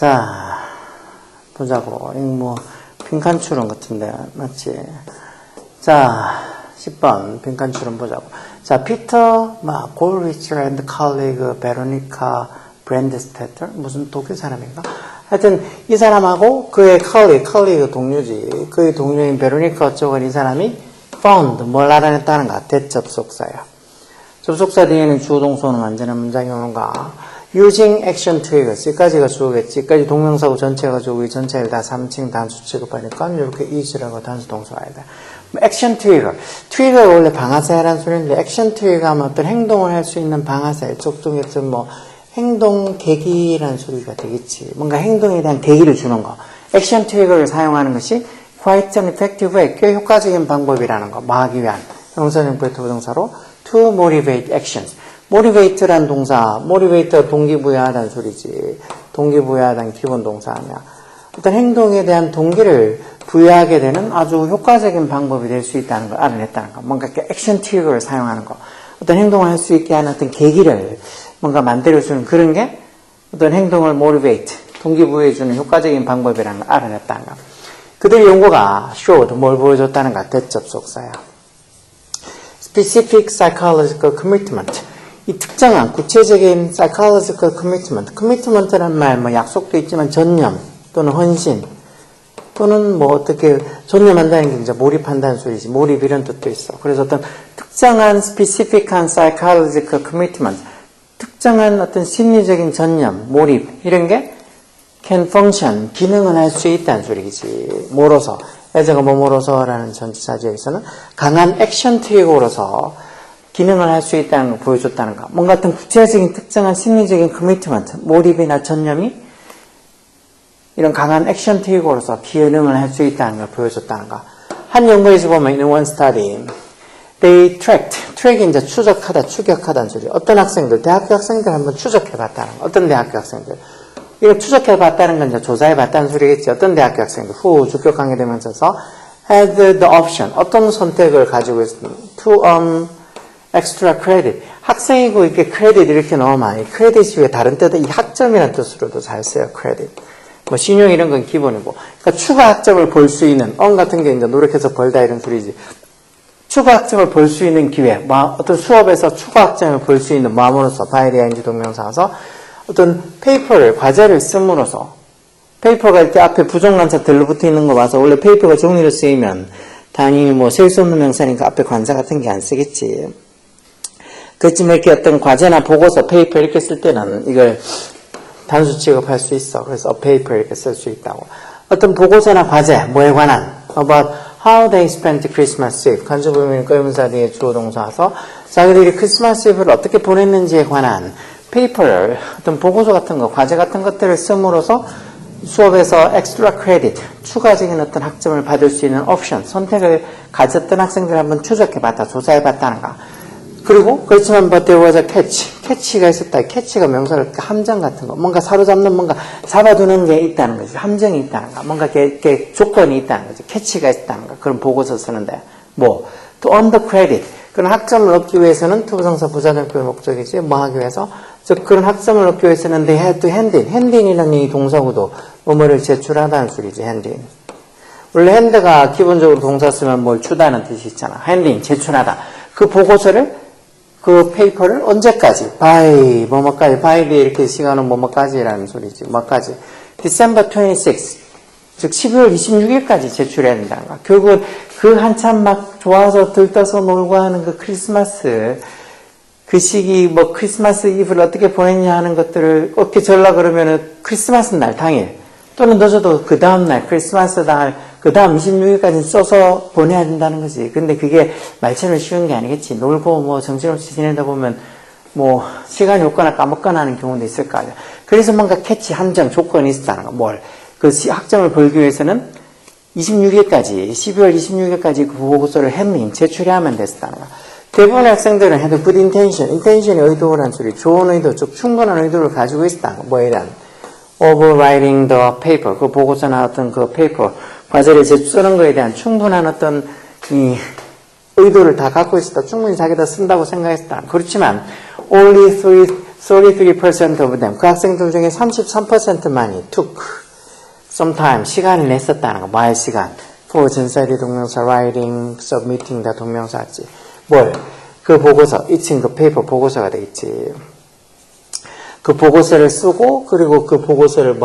자, 보자고. 이거 뭐, 빈칸 추론 같은데, 맞지? 자, 10번, 빈칸 추론 보자고. 자, 피터, 골리처 and colleague, 베로니카 브랜드스테터? 무슨 독일 사람인가? 하여튼, 이 사람하고 그의 colleague 동료지. 그의 동료인 베로니카 어쩌고 이 사람이 found, 뭘 알아냈다는가? 대접속사야. 접속사 뒤에는 주어 동사는 완전한 문장이 오는가? using action triggers. 여기까지가 주어겠지. 여기까지 동명사고 전체가 주어고 이 전체를 다 3층 단수 취급하니까 이렇게 is라고 단수 동사가 아니다. action trigger. trigger가 원래 방아쇠라는 소리인데 action trigger 하면 어떤 행동을 할 수 있는 방아쇠. 쪽쪽에 뭐 행동 계기라는 소리가 되겠지. 뭔가 행동에 대한 계기를 주는 거. action trigger를 사용하는 것이 quite an effective, 꽤 효과적인 방법이라는 거. 마하기 위한 형사형부의 부동사로 to motivate actions. motivate란 동사, motivate가 동기부여하다는 소리지. 동기부여하다는 기본 동사 아니야. 어떤 행동에 대한 동기를 부여하게 되는 아주 효과적인 방법이 될 수 있다는 걸 알아냈다는 거. 뭔가 이렇게 액션 트리거를 사용하는 거. 어떤 행동을 할 수 있게 하는 어떤 계기를 뭔가 만들어주는 그런 게 어떤 행동을 motivate, 동기부여해주는 효과적인 방법이라는 걸 알아냈다는 거. 그들의 연구가 showed, 뭘 보여줬다는가? 대접속사야. specific psychological commitment. 이 특정한 구체적인 psychological commitment란 말, 뭐 약속도 있지만 전념 또는 헌신 또는 뭐 어떻게 전념한다는 게 이제 몰입한다는 소리지. 몰입 이런 뜻도 있어. 그래서 어떤 특정한 specific한 psychological commitment, 특정한 어떤 심리적인 전념, 몰입 이런 게 can function, 기능을 할 수 있다는 소리지. 뭐로서, 애자가 뭐뭐로서라는 전치사지에서는 강한 액션 트리거로서 기능을 할 수 있다는 걸 보여줬다는 거. 뭔가 어떤 구체적인 특정한 심리적인 커미트먼트, 몰입이나 전념이 이런 강한 액션 트리거로서 기능을 할 수 있다는 걸 보여줬다는 거. 한 연구에서 보면 in one study, they track이 이제 추적하다, 추격하다는 소리. 어떤 학생들, 대학교 학생들 한번 추적해봤다는 거. 어떤 대학교 학생들. 이거 추적해봤다는 건 이제 조사해봤다는 소리겠지. 어떤 대학교 학생들 후 주격하게 되면서 had the option, 어떤 선택을 가지고 있습니다. to extra credit. 학생이고 이렇게 크레딧 이렇게 넣으면 이 크레딧이 왜 다른 때도 이 학점이라는 뜻으로도 잘 써요. 크레딧. 뭐 신용 이런 건 기본이고. 그러니까 추가 학점을 볼 수 있는 같은 게 이제 노력해서 벌다 이런 소리지. 추가 학점을 볼 수 있는 기회. 어떤 수업에서 추가 학점을 볼 수 있는 마음으로서 바이리아인지 동명사에서 어떤 페이퍼를 과제를 씀으로써 페이퍼가 이렇게 앞에 부정관사 들러붙어 있는 거 봐서 원래 페이퍼가 종이로 쓰이면 당연히 뭐 셀 수 없는 명사니까 앞에 관사 같은 게 안 쓰겠지. 그렇지만 이렇게 어떤 과제나 보고서, 페이퍼 이렇게 쓸 때는 이걸 단수 취급할 수 있어. 그래서 페이퍼 이렇게 쓸 수 있다고. 어떤 보고서나 과제, 뭐에 관한 about how they spent Christmas Eve. 간접부민 의문사 뒤에 주어 동사서 자기들이 크리스마스 이브를 어떻게 보냈는지에 관한 페이퍼를 어떤 보고서 같은 거, 과제 같은 것들을 씀으로써 수업에서 extra credit, 추가적인 어떤 학점을 받을 수 있는 옵션, 선택을 가졌던 학생들 한번 추적해봤다, 조사해봤다는가. 그리고 그렇지만 but there was a catch가 있었다. catch가 명사를 함정 같은 거, 뭔가 사로잡는 뭔가 잡아두는 게 있다는 거지. 함정이 있다는 거, 뭔가 이렇게 조건이 있다는 거지. catch가 있다는 거. 그런 보고서 쓰는데 뭐 to earn the credit, 그런 학점을 얻기 위해서는 투부정사 부사절표의 목적이지. 뭐 하기 위해서? 즉 그런 학점을 얻기 위해서는 they had to hand in이라는 이 동사구도 뭐뭐를 제출하다는 소리지. hand in. 원래 hand가 기본적으로 동사 쓰면 뭘 주다는 뜻이 있잖아. hand in, 제출하다. 그 보고서를 그 페이퍼를 언제까지? by 뭐뭐까지. by 뒤에 이렇게 시간은 뭐뭐까지라는 소리지. 뭐까지? December 26, 즉 12월 26일까지 제출해야 된다는 거야. 결국은 그 한참 막 좋아서 들떠서 놀고 하는 그 크리스마스, 그 시기 뭐 크리스마스 이브를 어떻게 보냈냐 하는 것들을 어떻게 적으려 그러면은 크리스마스 날 당일 또는 늦어도 그 다음 날 크리스마스 날 그 다음 26일까지 써서 보내야 된다는 거지. 근데 그게 말처럼 쉬운 게 아니겠지. 놀고 뭐 정신없이 지내다 보면 뭐 시간이 없거나 까먹거나 하는 경우도 있을 거 아니야. 그래서 뭔가 캐치, 함정, 조건이 있었다는 거. 뭘? 그 학점을 벌기 위해서는 26일까지, 12월 26일까지 그 보고서를 핸드인 제출해야 하면 됐었다는 거. 대부분의 학생들은 had good intention이 의도라는 소리, 좋은 의도, 즉 충분한 의도를 가지고 있었다는 거. 뭐에 대한? overwriting the paper, 그 보고서나 어떤 그 페이퍼, 과제를 쓰는 거에 대한 충분한 어떤 이 의도를 다 갖고 있었다. 충분히 자기가 쓴다고 생각했다. 그렇지만 only 33% of them, 그 학생들 중에 33%만이 took some time, 시간을 냈었다는 거. 뭐할 시간? for 전사리 동명사 writing, submitting 다 동명사지. 뭘? 그 보고서, it's in the paper 보고서가 돼 있지. 그 보고서를 쓰고 그리고 그 보고서를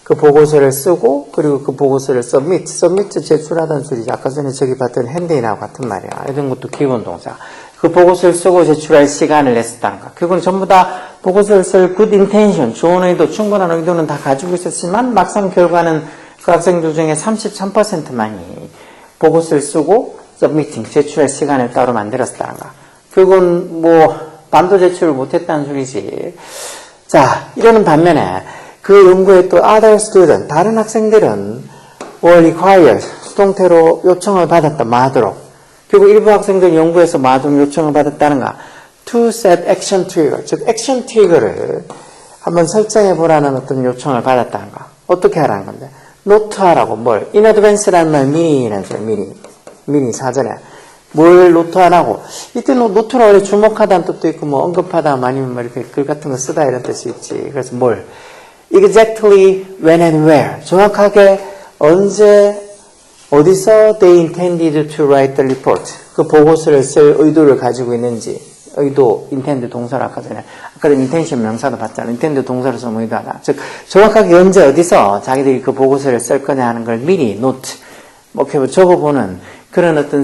그 보고서를 쓰고 그리고 그 보고서를 submit 제출하다는 소리지. 아까 전에 저기 봤던 핸드인하고 같은 말이야. 이런 것도 기본 동사. 그 보고서를 쓰고 제출할 시간을 냈었다는 거. 그건 전부 다 보고서를 쓸 good intention, 좋은 의도, 충분한 의도는 다 가지고 있었지만 막상 결과는 그 학생들 중에 33%만이 보고서를 쓰고 submitting, 제출할 시간을 따로 만들었다는 거. 그건 뭐 반도 제출을 못했다는 소리지. 자, 이러는 반면에 그 연구에 또 other student, 다른 학생들은 were required, 수동태로 요청을 받았다, 마도록. 결국 일부 학생들 연구에서 마도록 요청을 받았다는가. to set action trigger, 즉 액션 트리거를 한번 설정해 보라는 어떤 요청을 받았다는가. 어떻게 하라는 건데? 노트하라고 뭘? in advance라는 말 미리라는 소리, 미리 사전에. 뭘 노트하라고? 이때 노트는 원래 주목하다는 뜻도 있고, 뭐 언급하다, 아니면 뭐 이렇게 글 같은 거 쓰다 이런 뜻이 있지. 그래서 뭘? Exactly when and where. 정확하게 언제, 어디서 they intended to write the report. 그 보고서를 쓸 의도를 가지고 있는지. 의도, intend 동사를 아까 전에 intention 명사도 봤잖아. intend 동사로 쓰면 의도하다. 즉, 정확하게 언제 어디서 자기들이 그 보고서를 쓸 거냐 하는 걸 미리 note, 뭐 이렇게 적어보는 그런 어떤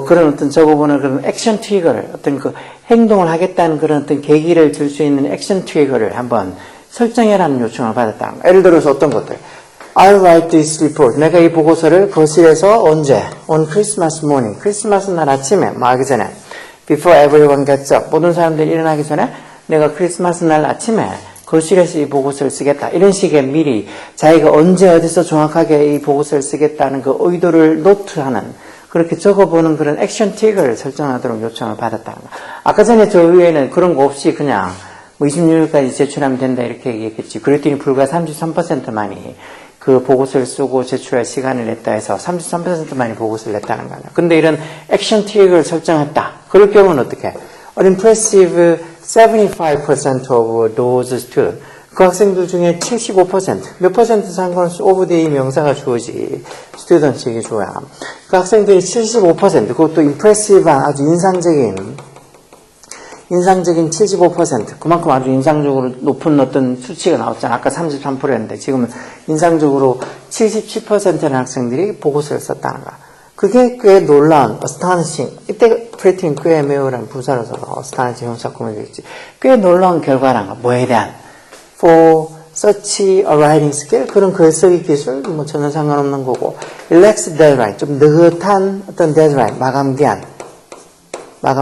그런 어떤 적어보는 그런 액션 트리거를, 어떤 그 행동을 하겠다는 그런 어떤 계기를 줄 수 있는 액션 트리거를 한번 설정해라는 요청을 받았다는 거. 예를 들어서 어떤 것들. I'll write this report. 내가 이 보고서를 거실에서 언제? On Christmas morning. 크리스마스 날 아침에, 뭐 하기 전에. Before everyone gets up. 모든 사람들이 일어나기 전에 내가 크리스마스 날 아침에 거실에서 이 보고서를 쓰겠다. 이런 식의 미리 자기가 언제 어디서 정확하게 이 보고서를 쓰겠다는 그 의도를 노트하는, 그렇게 적어보는 그런 액션 트리거를 설정하도록 요청을 받았다는 거. 아까 전에 저 위에는 그런 거 없이 그냥 뭐 26일까지 제출하면 된다 이렇게 얘기했겠지. 그랬더니 불과 33%만이 그 보고서를 쓰고 제출할 시간을 냈다 해서 33%만이 보고서를 냈다는 거야. 근데 이런 액션 트리거를 설정했다. 그럴 경우는 어떻게? An impressive 75% of those students. 그 학생들 중에 75%, 몇 퍼센트 상관없이 of the 명사가 주어지, student식이 주어야. 그 학생들이 75%, 그것도 impressive한 아주 인상적인 75%, 그만큼 아주 인상적으로 높은 어떤 수치가 나왔잖아. 아까 33%였는데 지금은 인상적으로 77%의 학생들이 보고서를 썼다는 거야. 그게 꽤 놀라운, astonishing. 이때 pretty는 꽤 매우라는 부사로서 astonishing 형사 꾸며져 있지. 꽤 놀라운 결과라는 거. 뭐에 대한? For such a writing skill, 그런 글쓰기 기술, 뭐 전혀 상관없는 거고. relaxed deadline, 좀 느긋한 어떤 deadline, 마감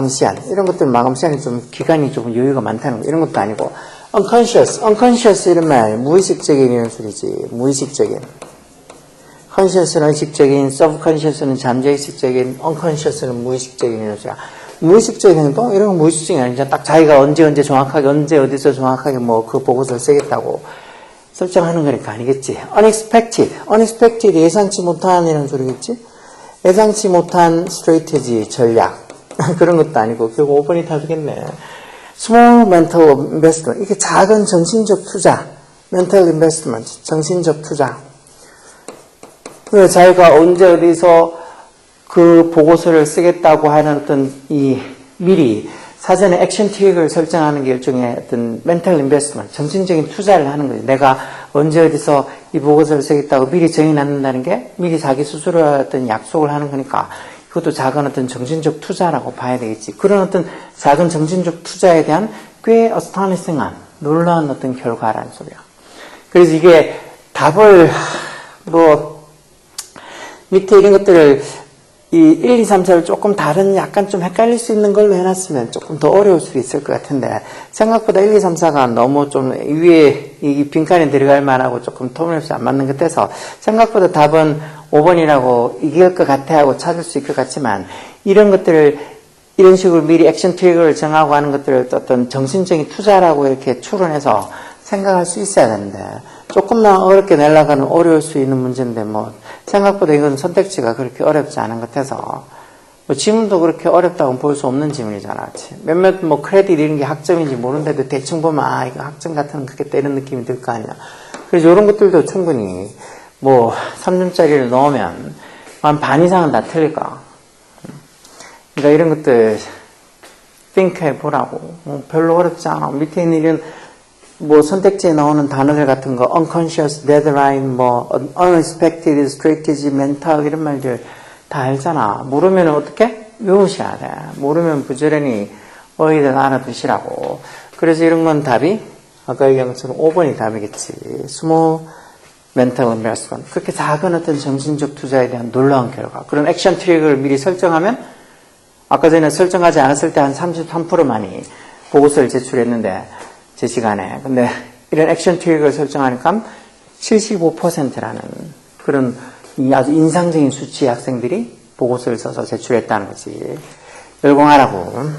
시한. 이런 것들 마감 시한이 좀 기간이 조금 여유가 많다는 거. 이런 것도 아니고. unconscious 이런 말, 무의식적인 이런 소리지. 무의식적인. conscious는 의식적인, subconscious는 잠재의식적인, unconscious는 무의식적인 이런 소리야. 무의식적인 행동? 이런 건 무의식적이 아니잖아. 딱 자기가 언제 정확하게, 언제 어디서 정확하게 뭐 그 보고서를 쓰겠다고 설정하는 거니까 아니겠지. unexpected, 예상치 못한 이런 소리겠지. 예상치 못한 strategy, 전략. 그런 것도 아니고, 결국 5번이 답이겠네. small mental investment. 이게 작은 정신적 투자. mental investment. 정신적 투자. 그래서 자기가 언제 어디서 그 보고서를 쓰겠다고 하는 어떤 미리 사전에 액션 트리거를 설정하는 게 일종의 어떤 멘탈 인베스트먼트, 정신적인 투자를 하는 거지. 내가 언제 어디서 이 보고서를 쓰겠다고 미리 정해놨는다는 게 미리 자기 스스로 어떤 약속을 하는 거니까 그것도 작은 어떤 정신적 투자라고 봐야 되겠지. 그런 어떤 작은 정신적 투자에 대한 꽤 astonishing한 놀라운 어떤 결과라는 소리야. 그래서 이게 답을 밑에 이런 것들을 이 1, 2, 3, 4를 조금 다른 약간 좀 헷갈릴 수 있는 걸로 해놨으면 조금 더 어려울 수 있을 것 같은데 생각보다 1, 2, 3, 4가 너무 좀 위에 이 빈칸에 들어갈 만하고 조금 터무니없이 안 맞는 것 같아서 생각보다 답은 5번이라고 이길 것 같아 하고 찾을 수 있을 것 같지만 이런 것들을 이런 식으로 미리 액션 트리거를 정하고 하는 것들을 어떤 정신적인 투자라고 이렇게 추론해서 생각할 수 있어야 되는데 조금만 어렵게 내려가는 어려울 수 있는 문제인데 뭐 생각보다 이건 선택지가 그렇게 어렵지 않은 것 같아서 뭐 지문도 그렇게 어렵다고 볼 수 없는 지문이잖아. 몇몇 뭐 크레딧 이런 게 학점인지 모르는데도 대충 보면 아 이거 학점 같은 그겠다 이런 느낌이 들 거 아니야. 그래서 이런 것들도 충분히 뭐 3점짜리를 넣으면 한 반 이상은 다 틀릴 거야. 그러니까 이런 것들 think 해보라고. 별로 어렵지 않아. 밑에 있는 이런 뭐 선택지에 나오는 단어들 같은 거 unconscious, deadline, 뭐 unexpected, strategy, mental 이런 말들 다 알잖아. 모르면 어떻게? 외우셔야 돼. 모르면 부지런히 어휘들 알아두시라고. 그래서 이런 건 답이 아까 얘기한 것처럼 5번이 답이겠지. small mental investment. 그렇게 작은 어떤 정신적 투자에 대한 놀라운 결과. 그런 액션 트릭을 미리 설정하면 아까 전에 설정하지 않았을 때 한 33%만이 보고서를 제출했는데 제 시간에. 근데 이런 액션 트릭을 설정하니까 75%라는 그런 아주 인상적인 수치의 학생들이 보고서를 써서 제출했다는 거지. 열공하라고.